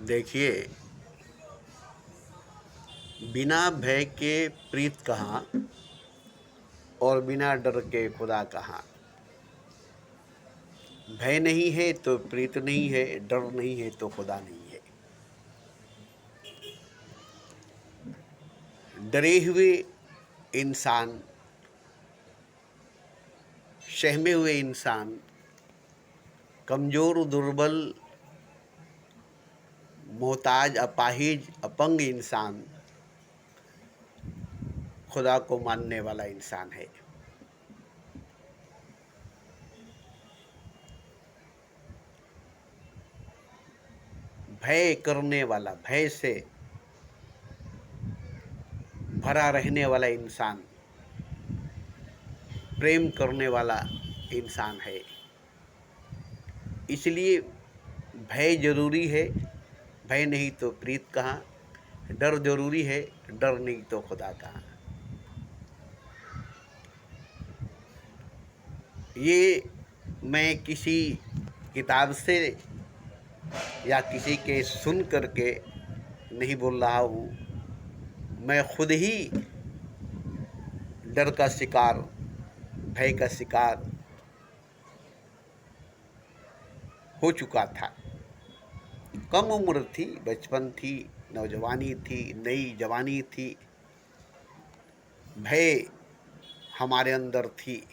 देखिए, बिना भय के प्रीत कहाँ और बिना डर के खुदा कहाँ। भय नहीं है तो प्रीत नहीं है, डर नहीं है तो खुदा नहीं है। डरे हुए इंसान, सहमे हुए इंसान, कमजोर, दुर्बल, मोहताज, अपाहिज, अपंग इंसान खुदा को मानने वाला इंसान है। भय करने वाला, भय से भरा रहने वाला इंसान प्रेम करने वाला इंसान है। इसलिए भय जरूरी है, भय नहीं तो प्रीत कहाँ। डर जरूरी है, डर नहीं तो खुदा कहाँ। ये मैं किसी किताब से या किसी के सुन करके नहीं बोल रहा हूँ। मैं खुद ही डर का शिकार, भय का शिकार हो चुका था। कम उम्र थी, बचपन थी, नौजवानी थी, नई जवानी थी। भय हमारे अंदर थी,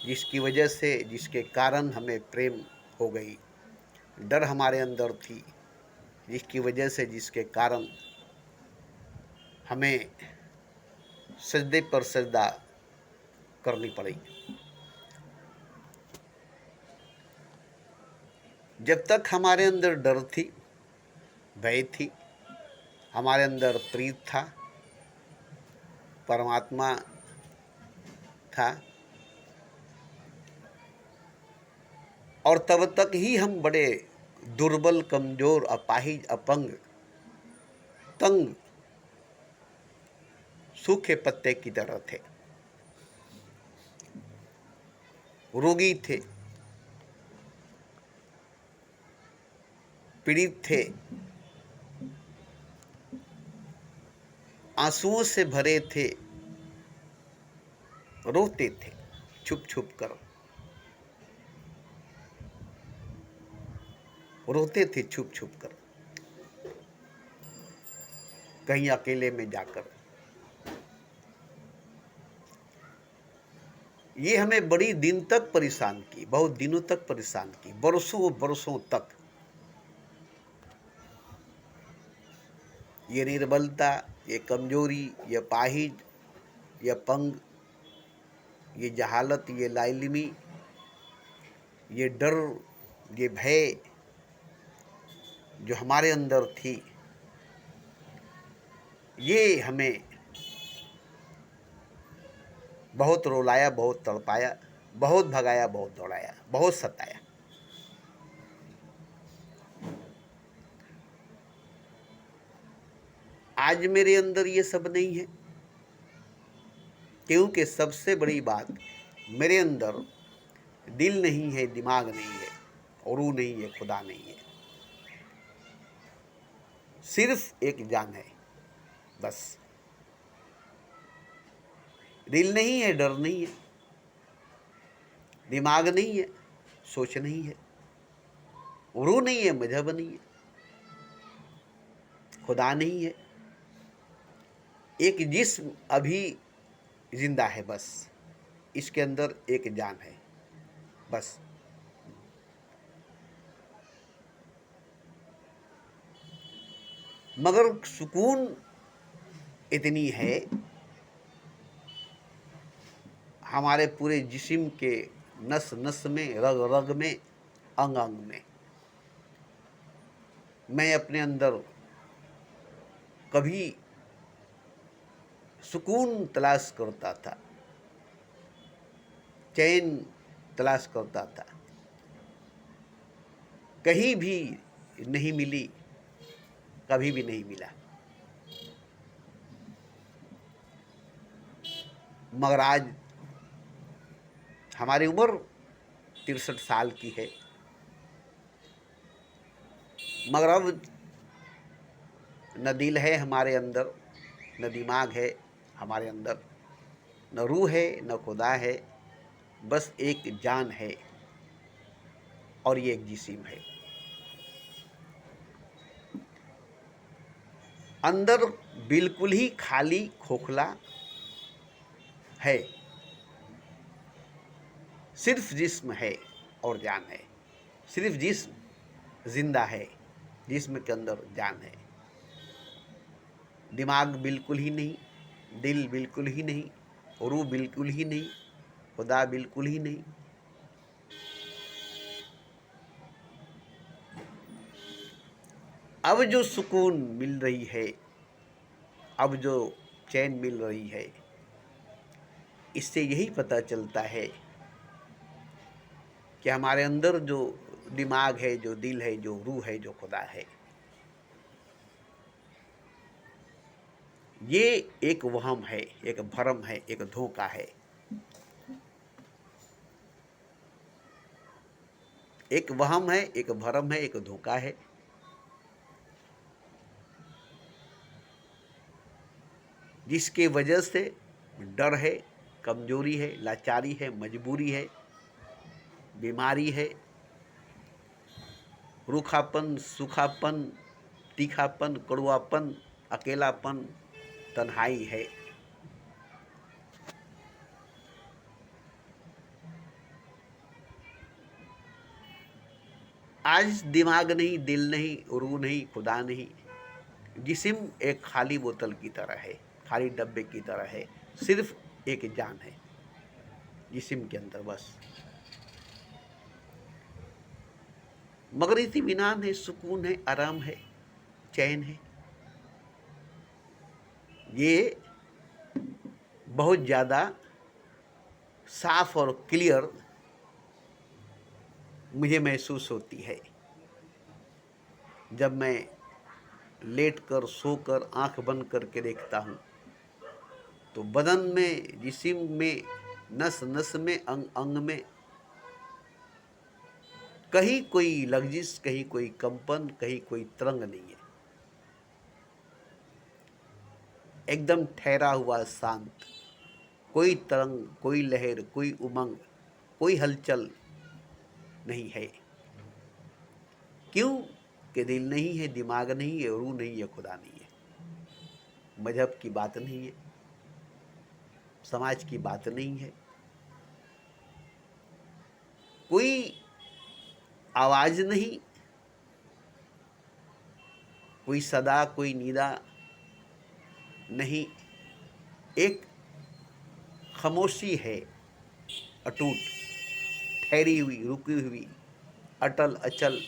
जिसकी वजह से, जिसके कारण हमें प्रेम हो गई। डर हमारे अंदर थी, जिसकी वजह से, जिसके कारण हमें सजदे पर सजदा करनी पड़ी। जब तक हमारे अंदर डर थी, भय थी, हमारे अंदर प्रीत था, परमात्मा था, और तब तक ही हम बड़े दुर्बल, कमजोर, अपाहिज, अपंग, तंग, सूखे पत्ते की तरह थे, रोगी थे, पीड़ित थे, आंसुओं से भरे थे, रोते थे छुप छुप कर, रोते थे छुप छुप कर, कहीं अकेले में जाकर। ये हमें बड़ी दिन तक परेशान की, बहुत दिनों तक परेशान की, बरसों बरसों तक। ये निर्बलता, ये कमजोरी, ये पाहिज, ये पंग, ये जहालत, ये लाइलमी, ये डर, ये भय जो हमारे अंदर थी, ये हमें बहुत रुलाया, बहुत तड़पाया, बहुत भगाया, बहुत दौड़ाया, बहुत सताया। आज मेरे अंदर ये सब नहीं है, क्योंकि सबसे बड़ी बात, मेरे अंदर दिल नहीं है, दिमाग नहीं है, और रूह नहीं है, खुदा नहीं है। सिर्फ एक जान है, बस। दिल नहीं है, डर नहीं है, दिमाग नहीं है, सोच नहीं है, रूह नहीं है, मजहब नहीं है, खुदा नहीं है। एक जिस्म अभी जिंदा है, बस। इसके अंदर एक जान है, बस। मगर सुकून इतनी है, हमारे पूरे जिस्म के नस नस में, रग रग में, अंग अंग में। मैं अपने अंदर कभी सुकून तलाश करता था, चैन तलाश करता था, कहीं भी नहीं मिली, कभी भी नहीं मिला। मगर आज हमारी उम्र 63 साल की है, मगर अब न दिल है हमारे अंदर, न दिमाग है हमारे अंदर, न रूह है न खुदा है, बस एक जान है और ये एक जिस्म है। अंदर बिल्कुल ही खाली खोखला है, सिर्फ जिस्म है और जान है। सिर्फ जिस्म जिंदा है, जिस्म के अंदर जान है। दिमाग बिल्कुल ही नहीं, दिल बिल्कुल ही नहीं, रूह बिल्कुल ही नहीं, खुदा बिल्कुल ही नहीं। अब जो सुकून मिल रही है, अब जो चैन मिल रही है, इससे यही पता चलता है कि हमारे अंदर जो दिमाग है, जो दिल है, जो रूह है, जो खुदा है, ये एक वहम है, एक भ्रम है, एक धोखा है। एक वहम है, एक भ्रम है, एक धोखा है। जिसके वजह से डर है, कमजोरी है, लाचारी है, मजबूरी है, बीमारी है, रूखापन, सूखापन, तीखापन, कड़वापन, अकेलापन, तन्हाई है। आज दिमाग नहीं, दिल नहीं, रूह नहीं, खुदा नहीं, जिस्म एक खाली बोतल की तरह है, खाली डब्बे की तरह है। सिर्फ एक जान है जिस्म के अंदर, बस। मगर इत्मीनान है, सुकून है, आराम है, चैन है। ये बहुत ज़्यादा साफ और क्लियर मुझे महसूस होती है जब मैं लेट कर, सोकर, आंख बंद करके देखता हूँ तो बदन में, जिस्म में, नस नस में, अंग अंग में कहीं कोई लग्जिश, कहीं कोई कंपन, कहीं कोई तरंग नहीं है। एकदम ठहरा हुआ, शांत, कोई तरंग, कोई लहर, कोई उमंग, कोई हलचल नहीं है। क्यों? कि दिल नहीं है, दिमाग नहीं है, रूह नहीं है, खुदा नहीं है। मजहब की बात नहीं है, समाज की बात नहीं है, कोई आवाज नहीं, कोई सदा, कोई निदा नहीं। एक खामोशी है, अटूट, ठहरी हुई, रुकी हुई, अटल अचल।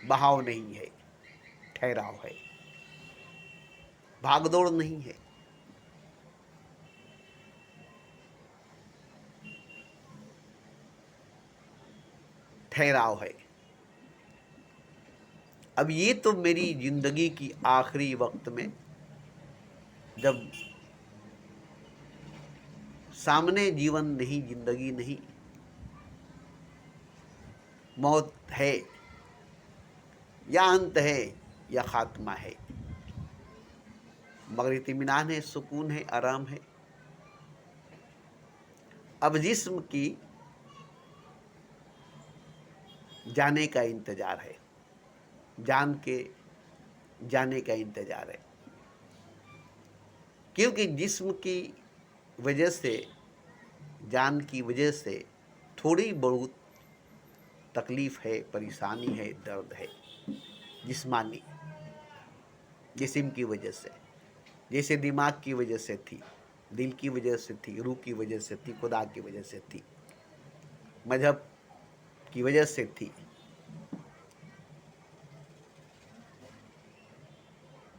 बहाव नहीं है, ठहराव है, भागदौड़ नहीं है। ठहराव है। अब ये तो मेरी जिंदगी की आखिरी वक्त में, जब सामने जीवन नहीं, जिंदगी नहीं, मौत है या अंत है या खात्मा है, मगर इत्मीनान है, सुकून है, आराम है। अब जिस्म की जाने का इंतजार है, जान के जाने का इंतजार है। क्योंकि जिस्म की वजह से, जान की वजह से थोड़ी बहुत तकलीफ है, परेशानी है, दर्द है जिस्मानी, जिस्म की वजह से। जैसे दिमाग की वजह से थी, दिल की वजह से थी, रूह की वजह से थी, खुदा की वजह से थी, मजहब की वजह से थी।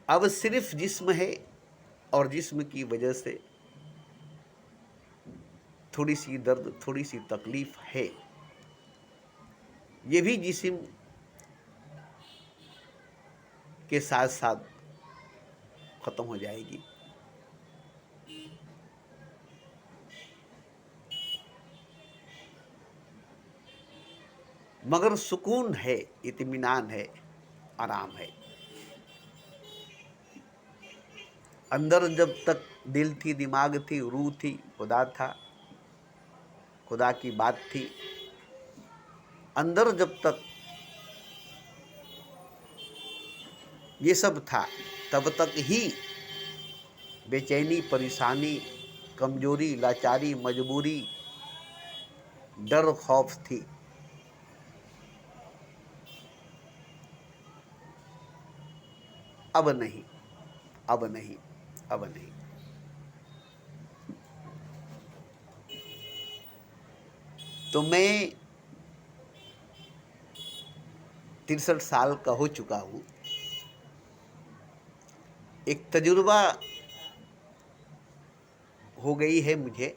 अब सिर्फ जिस्म है और जिस्म की वजह से थोड़ी सी दर्द, थोड़ी सी तकलीफ है। ये भी जिस्म के साथ साथ खत्म हो जाएगी। मगर सुकून है, इत्मीनान है, आराम है। अंदर जब तक दिल थी, दिमाग थी, रूह थी, खुदा था, खुदा की बात थी, अंदर जब तक ये सब था, तब तक ही बेचैनी, परेशानी, कमजोरी, लाचारी, मजबूरी, डर, खौफ थी। अब नहीं, अब नहीं, अब नहीं। तो मैं 63 साल का हो चुका हूँ। एक तजुर्बा हो गई है मुझे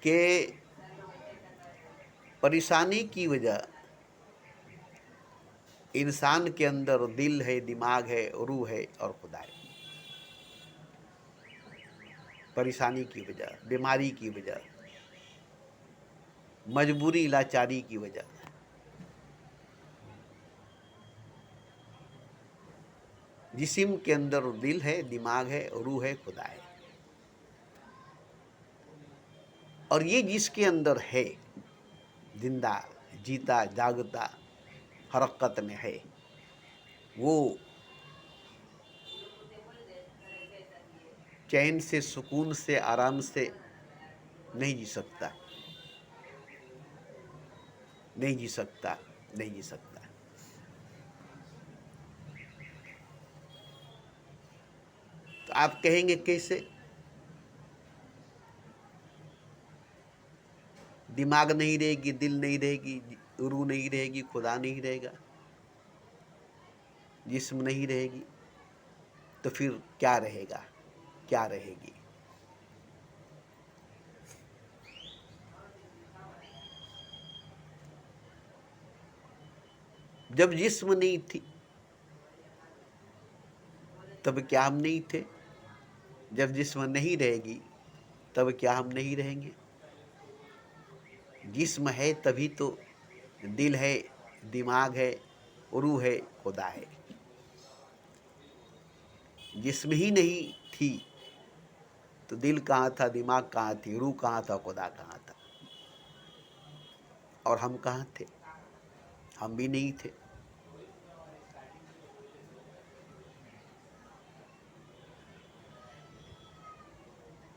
कि परेशानी की वजह इंसान के अंदर दिल है, दिमाग है, रूह है और खुदा है। परेशानी की वजह, बीमारी की वजह, मजबूरी, लाचारी की वजह, जिस्म के अंदर दिल है, दिमाग है, रूह है, खुदा है। और ये जिसके अंदर है, जिंदा, जीता, जागता, हरकत में है, वो चैन से, सुकून से, आराम से नहीं जी सकता, नहीं जी सकता, नहीं जी सकता। तो आप कहेंगे कैसे? दिमाग नहीं रहेगी, दिल नहीं रहेगी, रूह नहीं रहेगी, खुदा नहीं रहेगा, जिस्म नहीं रहेगी, तो फिर क्या रहेगा, क्या रहेगी? जब जिस्म नहीं थी तब क्या हम नहीं थे? जब जिस्म नहीं रहेगी तब क्या हम नहीं रहेंगे? जिस्म है तभी तो दिल है, दिमाग है, रूह है, खुदा है। जिस्म ही नहीं थी तो दिल कहाँ था, दिमाग कहाँ थी, रूह कहाँ था, खुदा कहाँ था? और हम कहाँ थे? हम भी नहीं थे।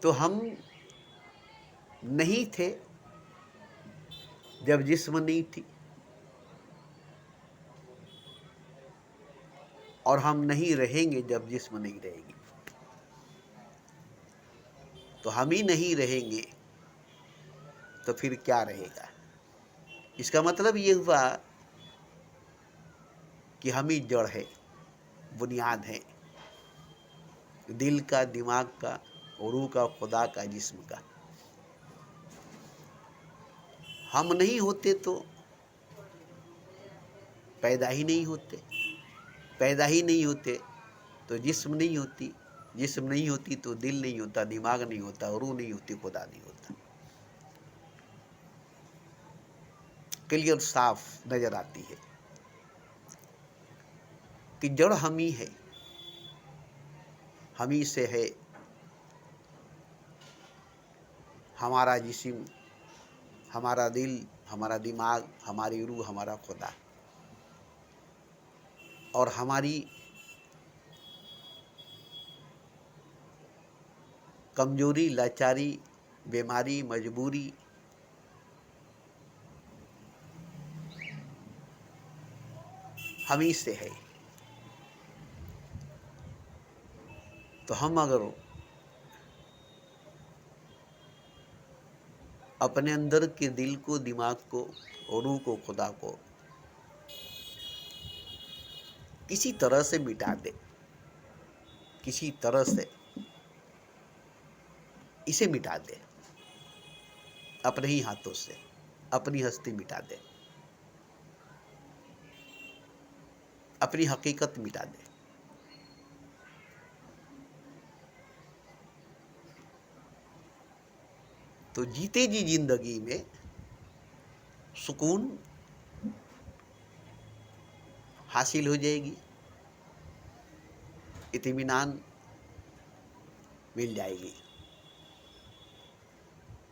तो हम नहीं थे जब जिस्म नहीं थी, और हम नहीं रहेंगे जब जिस्म नहीं रहेगी। तो हम ही नहीं रहेंगे तो फिर क्या रहेगा? इसका मतलब ये हुआ कि हम ही जड़ है, बुनियाद है, दिल का, दिमाग का, रूह का, खुदा का, जिस्म का। हम नहीं होते तो पैदा ही नहीं होते, पैदा ही नहीं होते तो जिस्म नहीं होती, जिस्म नहीं होती तो दिल नहीं होता, दिमाग नहीं होता, रूह नहीं होती, खुदा नहीं होता। क्लियर, साफ नजर आती है कि जड़ हम ही है, हम ही से है हमारा जिस्म, हमारा दिल, हमारा दिमाग, हमारी रूह, हमारा खुदा। और हमारी कमजोरी, लाचारी, बीमारी, मजबूरी, हम ही से है। तो हम अगर अपने अंदर के दिल को, दिमाग को, रूह को, खुदा को किसी तरह से मिटा दे, किसी तरह से इसे मिटा दे, अपने ही हाथों से अपनी हस्ती मिटा दे, अपनी हकीकत मिटा दे, तो जीते जी जिंदगी में सुकून हासिल हो जाएगी, इत्मीनान मिल जाएगी।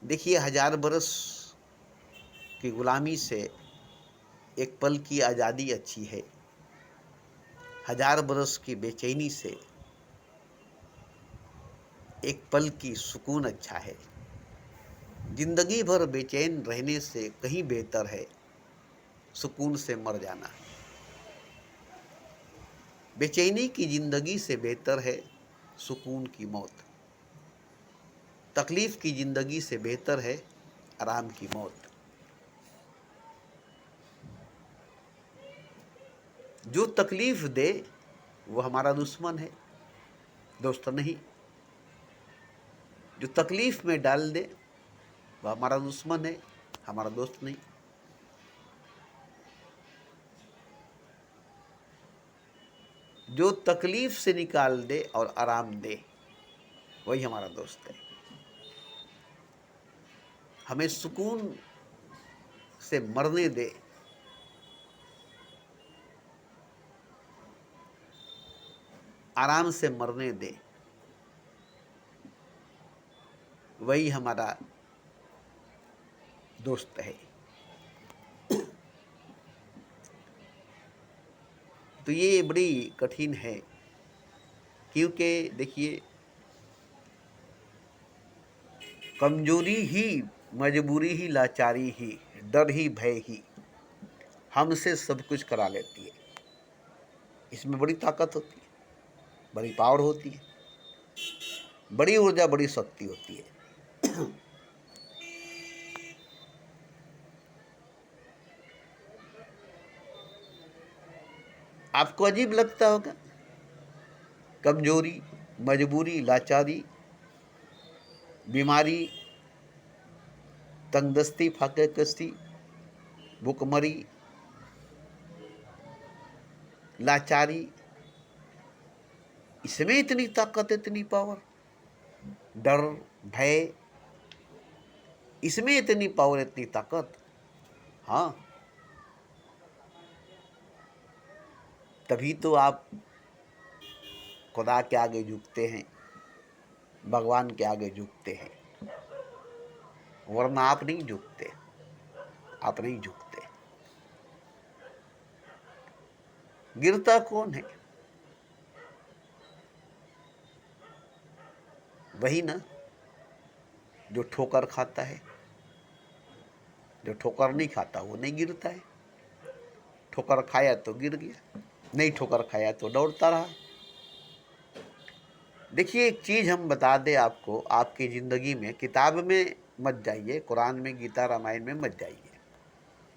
देखिए, 1000 बरस की गुलामी से एक पल की आज़ादी अच्छी है। 1000 बरस की बेचैनी से एक पल की सुकून अच्छा है। जिंदगी भर बेचैन रहने से कहीं बेहतर है सुकून से मर जाना। बेचैनी की जिंदगी से बेहतर है सुकून की मौत। तकलीफ की जिंदगी से बेहतर है आराम की मौत। जो तकलीफ दे वो हमारा दुश्मन है, दोस्त नहीं। जो तकलीफ में डाल दे वह हमारा दुश्मन है, हमारा दोस्त नहीं। जो तकलीफ से निकाल दे और आराम दे वही हमारा दोस्त है। हमें सुकून से मरने दे, आराम से मरने दे, वही हमारा दोस्त है। तो ये बड़ी कठिन है, क्योंकि देखिए, कमजोरी ही, मजबूरी ही, लाचारी ही, डर ही, भय ही हमसे सब कुछ करा लेती है। इसमें बड़ी ताकत होती है, बड़ी पावर होती है, बड़ी ऊर्जा, बड़ी शक्ति होती है। आपको अजीब लगता होगा, कमजोरी, मजबूरी, लाचारी, बीमारी, तंगदस्ती, फाकेकस्ती, भूखमरी, लाचारी, इसमें इतनी ताकत, इतनी पावर, डर, भय, इसमें इतनी पावर, इतनी ताकत। हाँ, तभी तो आप खुदा के आगे झुकते हैं, भगवान के आगे झुकते हैं, वरना आप नहीं झुकते, आप नहीं झुकते। गिरता कौन है? वही ना जो ठोकर खाता है। जो ठोकर नहीं खाता वो नहीं गिरता है। ठोकर खाया तो गिर गया, नहीं ठोकर खाया तो दौड़ता रहा। देखिए, एक चीज हम बता दें आपको, आपकी जिंदगी में, किताब में मत जाइए, कुरान में, गीता, रामायण में मत जाइए,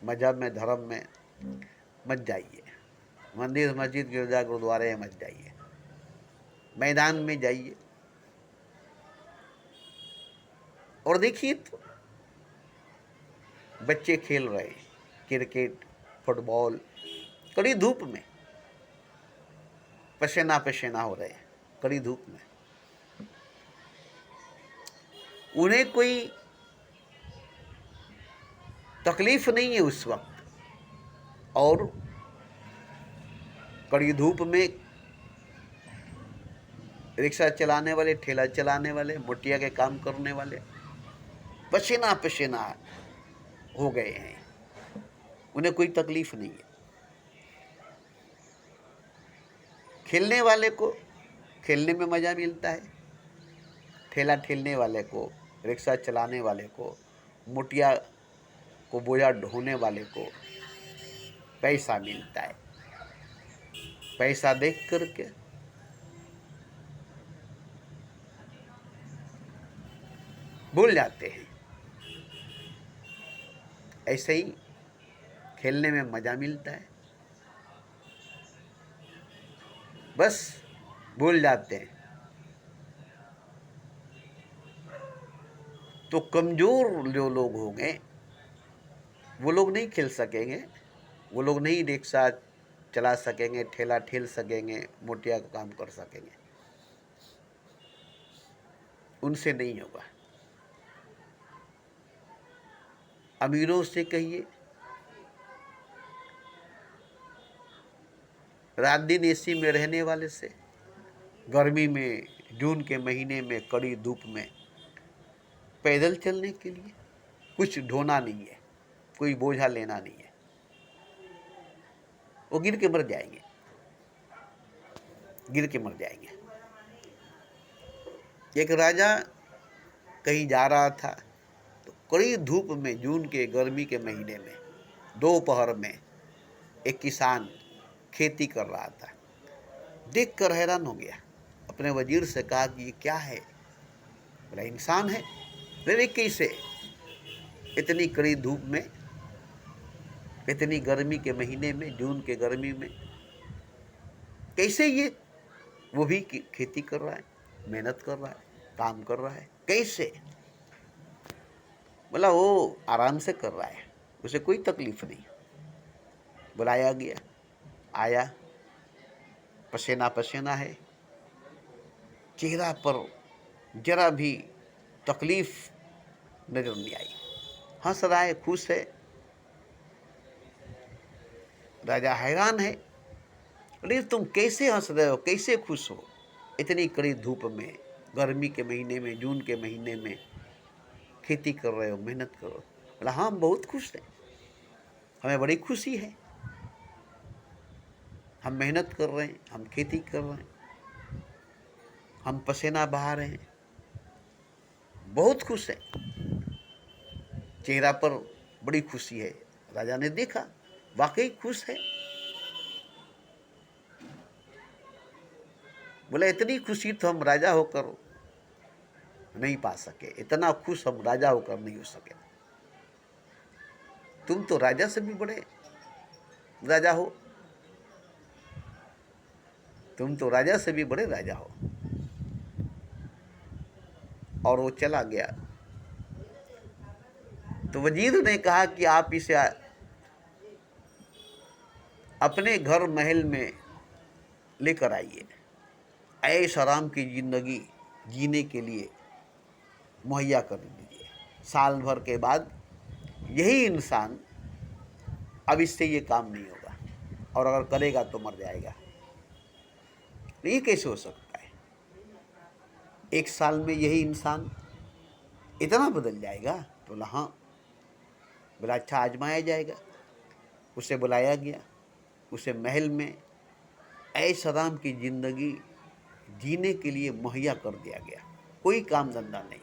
मजहब में, धर्म में मत जाइए, मंदिर, मस्जिद, गिरजा, गुरुद्वारे में मत जाइए, मैदान में जाइए और देखिए तो बच्चे खेल रहे हैं क्रिकेट, फुटबॉल, कड़ी धूप में, पसीना पसीना हो रहे हैं कड़ी धूप में। उन्हें कोई तकलीफ नहीं है उस वक्त, और कड़ी धूप में रिक्शा चलाने वाले, ठेला चलाने वाले, मोटिया के काम करने वाले पसीना पसीना हो गए हैं, उन्हें कोई तकलीफ नहीं है। खेलने वाले को खेलने में मज़ा मिलता है, ठेला ठेलने वाले को, रिक्शा चलाने वाले को, मोटिया को बोझा ढोने वाले को पैसा मिलता है। पैसा देख करके भूल जाते हैं। ऐसे ही खेलने में मज़ा मिलता है, बस भूल जाते हैं। तो कमज़ोर जो लोग होंगे वो लोग नहीं खेल सकेंगे, वो लोग नहीं रिक्शा चला सकेंगे, ठेला ठेल सकेंगे, मोटिया का काम कर सकेंगे, उनसे नहीं होगा। अमीरों से कहिए, रात दिन एसी में रहने वाले से, गर्मी में, जून के महीने में, कड़ी धूप में पैदल चलने के लिए कुछ ढोना नहीं है, कोई बोझा लेना नहीं है, वो गिर के मर जाएंगे, गिर के मर जाएंगे। एक राजा कहीं जा रहा था तो कड़ी धूप में, जून के गर्मी के महीने में, दोपहर में एक किसान खेती कर रहा था। देखकर हैरान हो गया, अपने वजीर से कहा कि ये क्या है? बोला इंसान है। अरे कैसे? इतनी कड़ी धूप में, इतनी गर्मी के महीने में, जून के गर्मी में कैसे ये? वो भी खेती कर रहा है, मेहनत कर रहा है, काम कर रहा है, कैसे? बोला वो आराम से कर रहा है, उसे कोई तकलीफ नहीं। बुलाया गया, आया, पसीना पसीना है, चेहरा पर जरा भी तकलीफ नजर नहीं आई, हंस रहा है, खुश है। राजा हैरान है, अरे तुम कैसे हंस रहे हो, कैसे खुश हो? इतनी कड़ी धूप में, गर्मी के महीने में, जून के महीने में खेती कर रहे हो, मेहनत कर रहे हो। बोला हाँ हम बहुत खुश हैं, हमें बड़ी खुशी है, हम मेहनत कर रहे हैं, हम खेती कर रहे हैं, हम पसीना बहा रहे हैं, बहुत खुश है, चेहरा पर बड़ी खुशी है। राजा ने देखा वाकई खुश है। बोले इतनी खुशी तो हम राजा होकर नहीं पा सके, इतना खुश हम राजा होकर नहीं हो सके। तुम तो राजा से भी बड़े राजा हो, तुम तो राजा से भी बड़े राजा हो। और वो चला गया। तो वजीर ने कहा कि आप इसे अपने घर महल में लेकर आइए, ऐश आराम की जिंदगी जीने के लिए मुहैया कर दीजिए। साल भर के बाद यही इंसान, अब इससे ये काम नहीं होगा, और अगर करेगा तो मर जाएगा। ये कैसे हो सकता है? एक साल में यही इंसान इतना बदल जाएगा? तो बोला हाँ। बोला अच्छा आजमाया जाएगा। उसे बुलाया गया, उसे महल में ऐश आराम की जिंदगी जीने के लिए मुहैया कर दिया गया। कोई काम धंधा नहीं,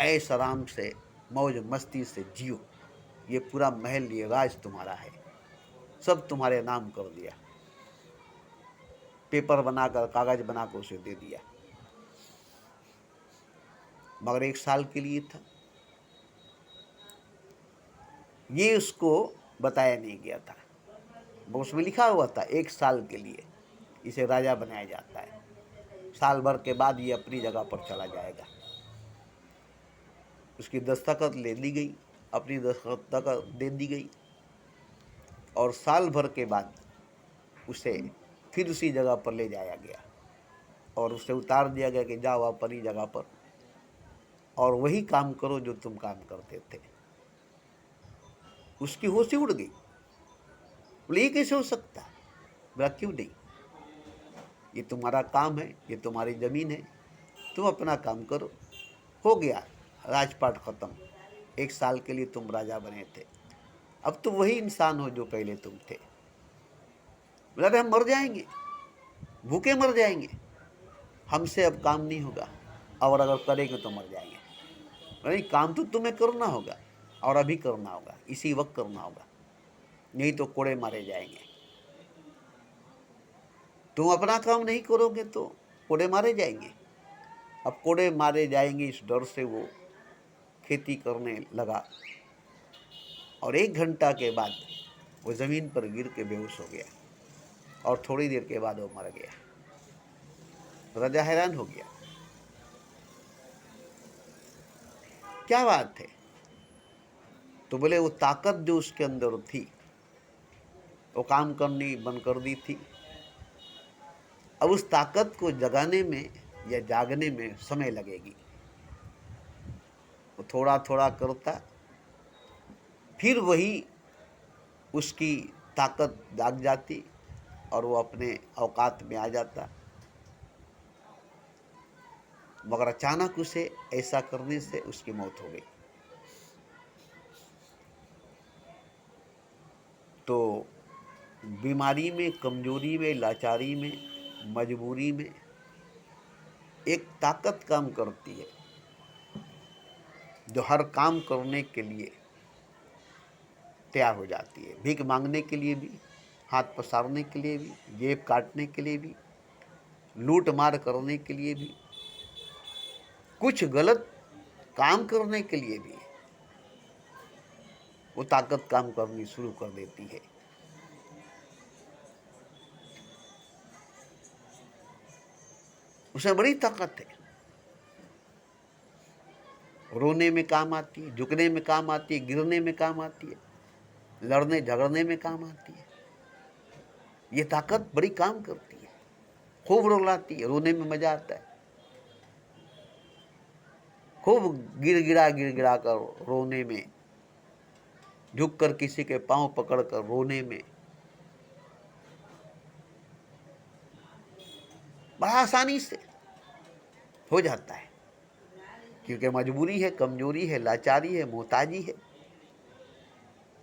ऐश आराम से मौज मस्ती से जियो, ये पूरा महल, ये राज तुम्हारा है, सब तुम्हारे नाम कर दिया। पेपर बनाकर, कागज बनाकर उसे दे दिया। मगर एक साल के लिए था, ये उसको बताया नहीं गया था। उसमें लिखा हुआ था एक साल के लिए इसे राजा बनाया जाता है, साल भर के बाद ये अपनी जगह पर चला जाएगा। उसकी दस्तखत ले ली गई, अपनी दस्तखत दे दी गई, और साल भर के बाद उसे फिर उसी जगह पर ले जाया गया और उसे उतार दिया गया कि जाओ आप अपनी जगह पर और वही काम करो जो तुम काम करते थे। उसकी होश ही उड़ गई। बोले ये कैसे हो सकता है? बोला क्यों नहीं, ये तुम्हारा काम है, ये तुम्हारी ज़मीन है, तुम अपना काम करो। हो गया, राजपाट ख़त्म। एक साल के लिए तुम राजा बने थे, अब तुम वही इंसान हो जो पहले तुम थे। बोला हम मर जाएंगे, भूखे मर जाएंगे, हमसे अब काम नहीं होगा, और अगर करेंगे तो मर जाएंगे। नहीं, काम तो तुम्हें करना होगा, और अभी करना होगा, इसी वक्त करना होगा, नहीं तो कोड़े मारे जाएंगे। तुम अपना काम नहीं करोगे तो कोड़े मारे जाएंगे। अब कोड़े मारे जाएंगे इस डर से वो खेती करने लगा, और 1 घंटा के बाद वो ज़मीन पर गिर के बेहोश हो गया, और थोड़ी देर के बाद वो मर गया। राजा हैरान हो गया, क्या बात है? तो बोले वो ताकत जो उसके अंदर थी वो काम करनी बंद कर दी थी। अब उस ताकत को जगाने में या जागने में समय लगेगी। वो थोड़ा थोड़ा करता, फिर वही उसकी ताकत जाग जाती और वो अपने औकात में आ जाता। मगर अचानक उसे ऐसा करने से उसकी मौत हो गई। तो बीमारी में, कमजोरी में, लाचारी में, मजबूरी में एक ताकत काम करती है जो हर काम करने के लिए तैयार हो जाती है। भीख मांगने के लिए भी, हाथ पसारने के लिए भी, जेब काटने के लिए भी, लूट मार करने के लिए भी, कुछ गलत काम करने के लिए भी वो ताकत काम करनी शुरू कर देती है। उसमें बड़ी ताकत है। रोने में काम आती है, झुकने में काम आती है, गिरने में काम आती है, लड़ने झगड़ने में काम आती है। ये ताकत बड़ी काम करती है, खूब रुलाती है, रोने में मजा आता है। खूब गिर गिरा कर रोने में, झुक कर किसी के पांव पकड़ कर रोने में बड़ा आसानी से हो जाता है, क्योंकि मजबूरी है, कमजोरी है, लाचारी है, मोहताजी है,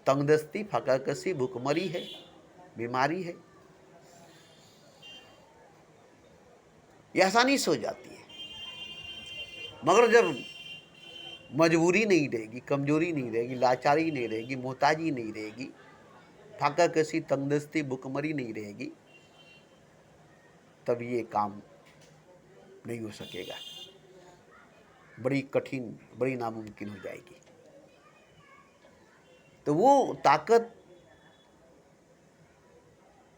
तंगदस्ती, फकाकसी, भूखमरी है, बीमारी है। ये आसानी से हो जाती है। मगर जब मजबूरी नहीं रहेगी, कमजोरी नहीं रहेगी, लाचारी नहीं रहेगी, मोहताजी नहीं रहेगी, फकाकसी, तंगदस्ती, भूखमरी नहीं रहेगी, तब ये काम नहीं हो सकेगा। बड़ी कठिन, बड़ी नामुमकिन हो जाएगी। तो वो ताकत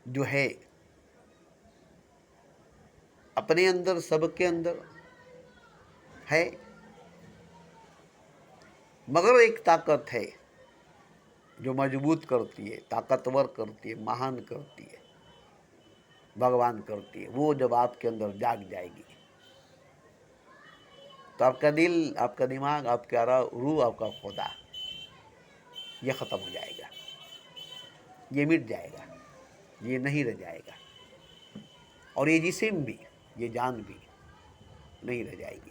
जो है अपने अंदर, सबके अंदर है। मगर एक ताकत है जो मजबूत करती है, ताकतवर करती है, महान करती है, भगवान करती है। वो जब आपके अंदर जाग जाएगी तो आपका दिल, आपका दिमाग, आपका रूह, आपका खुदा ये ख़त्म हो जाएगा, ये मिट जाएगा, ये नहीं रह जाएगा। और ये जिस्म भी, ये जान भी नहीं रह जाएगी।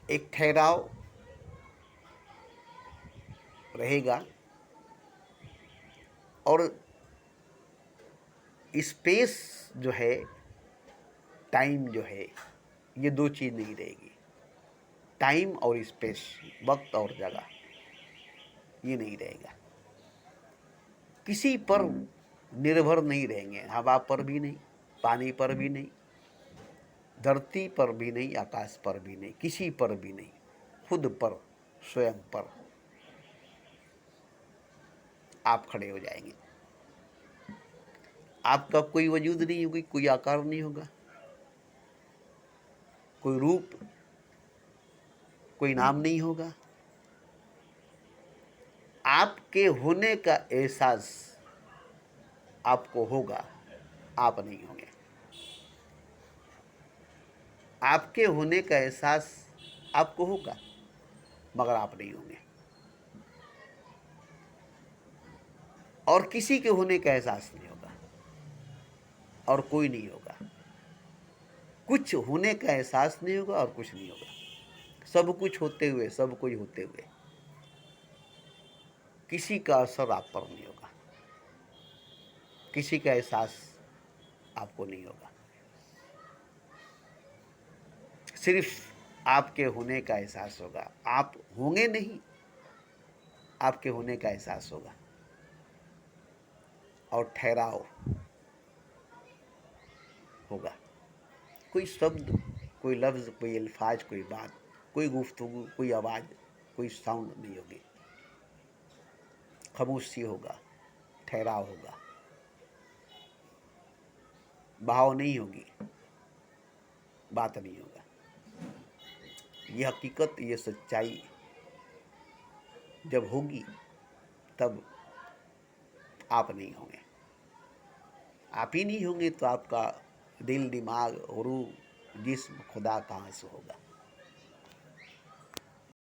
एक ठहराव रहेगा और स्पेस जो है, टाइम जो है, ये दो चीज़ नहीं रहेगी। टाइम और स्पेस, वक्त और जगह, ये नहीं रहेगा। किसी पर निर्भर नहीं रहेंगे, हवा पर भी नहीं, पानी पर भी नहीं, धरती पर भी नहीं, आकाश पर भी नहीं, किसी पर भी नहीं, खुद पर, स्वयं पर आप खड़े हो जाएंगे। आपका कोई वजूद नहीं होगी, कोई आकार नहीं होगा, कोई रूप, कोई नाम नहीं होगा। आपके होने का एहसास आपको होगा, आप नहीं होंगे। आपके होने का एहसास आपको होगा, मगर आप नहीं होंगे। और किसी के होने का एहसास नहीं होगा और कोई नहीं होगा। कुछ होने का एहसास नहीं होगा और कुछ नहीं होगा। सब कुछ होते हुए, सब कुछ होते हुए किसी का असर आप पर नहीं होगा, किसी का एहसास आपको नहीं होगा। सिर्फ आपके होने का एहसास होगा। आप होंगे नहीं, आपके होने का एहसास होगा। और ठहराव होगा। कोई शब्द, कोई लफ्ज़, कोई अल्फाज, कोई बात, कोई गुफ्तगू, कोई आवाज़, कोई साउंड नहीं होगी। खामोशी होगा, ठहराव होगा, भाव नहीं होगी, बात नहीं होगा। ये हकीकत, ये सच्चाई जब होगी तब आप नहीं होंगे। आप ही नहीं होंगे तो आपका दिल, दिमाग, रूह, जिस्म खुदा कहाँ से होगा।